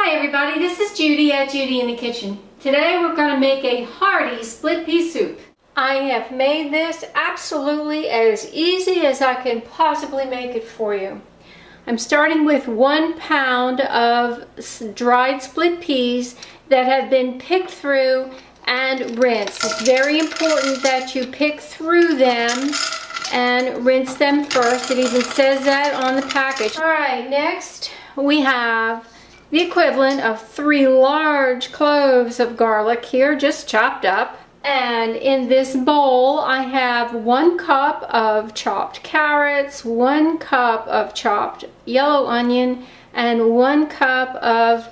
Hi everybody, this is Judy at Judy in the Kitchen. Today we're going to make a hearty split pea soup. I have made this absolutely as easy as I can possibly make it for you. I'm starting with 1 pound of dried split peas that have been picked through and rinsed. It's very important that you pick through them and rinse them first. It even says that on the package. Alright, next we have the equivalent of 3 large cloves of garlic here, just chopped up. And in this bowl I have 1 cup of chopped carrots, 1 cup of chopped yellow onion, and 1 cup of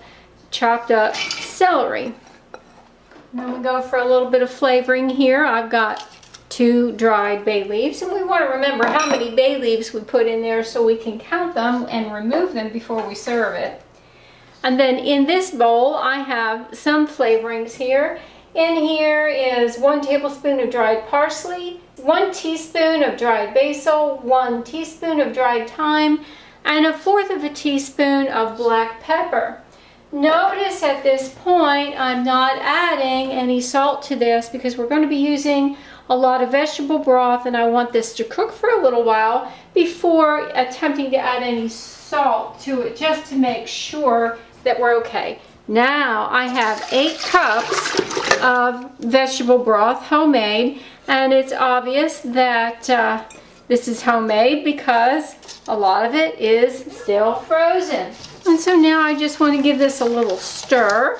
chopped up celery. Then we go for a little bit of flavoring here. I've got 2 dried bay leaves, and we want to remember how many bay leaves we put in there so we can count them and remove them before we serve it. And then in this bowl I have some flavorings here. In here is 1 tablespoon of dried parsley, 1 teaspoon of dried basil, 1 teaspoon of dried thyme, and 1/4 teaspoon of black pepper. Notice at this point I'm not adding any salt to this because we're going to be using a lot of vegetable broth, and I want this to cook for a little while before attempting to add any salt to it, just to make sure that we're okay. Now I have 8 cups of vegetable broth, homemade, and it's obvious that this is homemade because a lot of it is still frozen. And so now I just want to give this a little stir.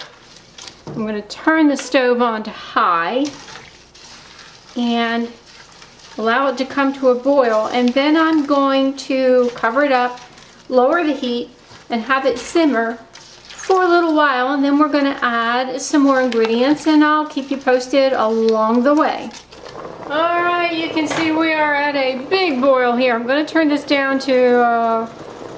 I'm going to turn the stove on to high and allow it to come to a boil, and then I'm going to cover it up, lower the heat, and have it simmer for a little while, and then we're going to add some more ingredients, and I'll keep you posted along the way. Alright, you can see we are at a big boil here. I'm going to turn this down to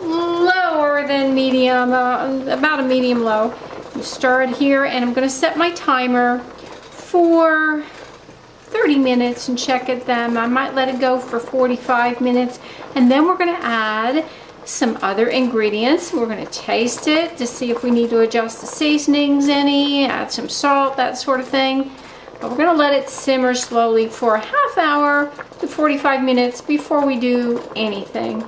lower than medium, about a medium low. Stir it here, and I'm going to set my timer for 30 minutes and check at them. I might let it go for 45 minutes, and then we're going to add some other ingredients. We're going to taste it to see if we need to adjust the seasonings any, add some salt, that sort of thing. But we're going to let it simmer slowly for a half hour to 45 minutes before we do anything.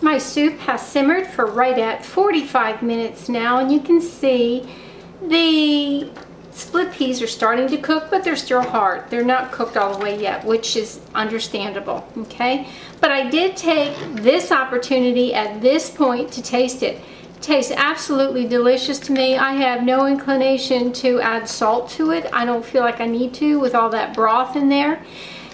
My soup has simmered for right at 45 minutes now, and you can see the split peas are starting to cook, but they're still hard. They're not cooked all the way yet, which is understandable, okay? But I did take this opportunity at this point to taste it. It tastes absolutely delicious to me. I have no inclination to add salt to it. I don't feel like I need to with all that broth in there.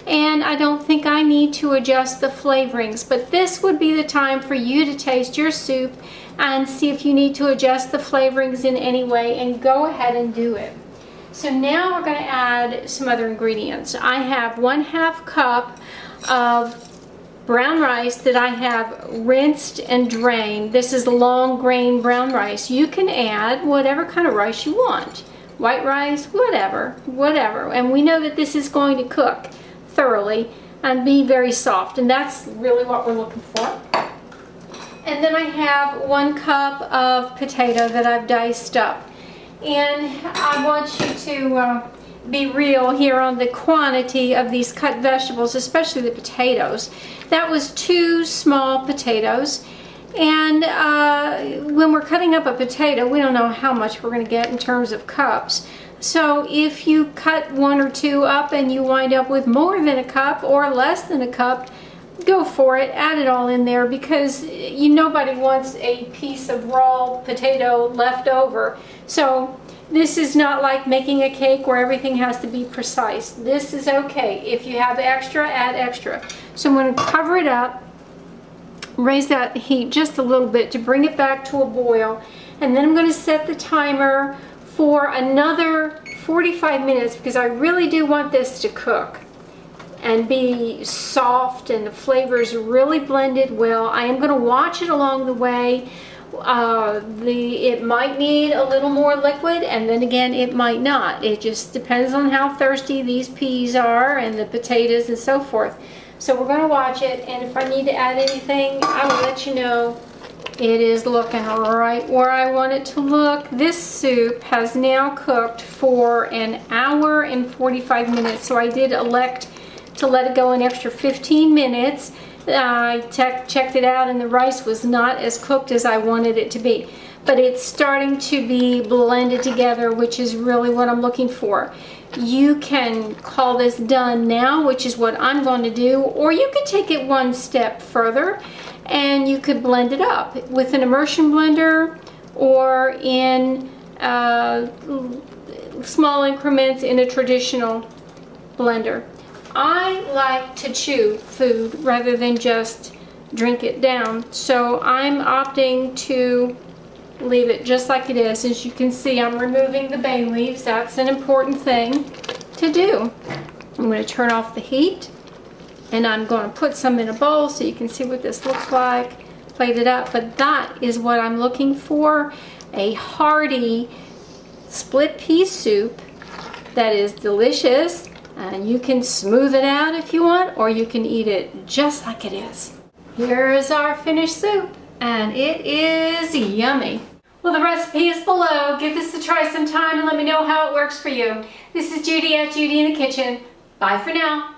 And I don't think I need to adjust the flavorings, but this would be the time for you to taste your soup and see if you need to adjust the flavorings in any way, and go ahead and do it. So now we're going to add some other ingredients. I have 1/2 cup of brown rice that I have rinsed and drained. This is long grain brown rice. You can add whatever kind of rice you want. White rice, whatever. And we know that this is going to cook thoroughly and be very soft, and that's really what we're looking for. And then I have 1 cup of potato that I've diced up. And I want you to be real here on the quantity of these cut vegetables, especially the potatoes. That was 2 small potatoes, and when we're cutting up a potato, we don't know how much we're going to get in terms of cups. So if you cut 1 or 2 up and you wind up with more than a cup or less than a cup, go for it, add it all in there, because nobody wants a piece of raw potato left over. So this is not like making a cake where everything has to be precise. This is okay. If you have extra, add extra. So I'm going to cover it up, raise that heat just a little bit to bring it back to a boil, and then I'm going to set the timer for another 45 minutes because I really do want this to cook and be soft and the flavors really blended well. I am going to watch it along the way. It might need a little more liquid, and then again it might not. It just depends on how thirsty these peas are and the potatoes and so forth. So we're going to watch it, and if I need to add anything, I will let you know. It is looking right where I want it to look. This soup has now cooked for an hour and 45 minutes, so I did elect to let it go an extra 15 minutes. I checked it out, and the rice was not as cooked as I wanted it to be. But it's starting to be blended together, which is really what I'm looking for. You can call this done now, which is what I'm going to do, or you could take it one step further and you could blend it up with an immersion blender or in small increments in a traditional blender. I like to chew food rather than just drink it down, so I'm opting to leave it just like it is. As you can see, I'm removing the bay leaves. That's an important thing to do. I'm going to turn off the heat, and I'm going to put some in a bowl so you can see what this looks like. Plate it up, but that is what I'm looking for. A hearty split pea soup that is delicious, and you can smooth it out if you want, or you can eat it just like it is. Here is our finished soup, and it is yummy. Well, the recipe is below. Give this a try sometime and let me know how it works for you. This is Judi at Judi in the Kitchen. Bye for now.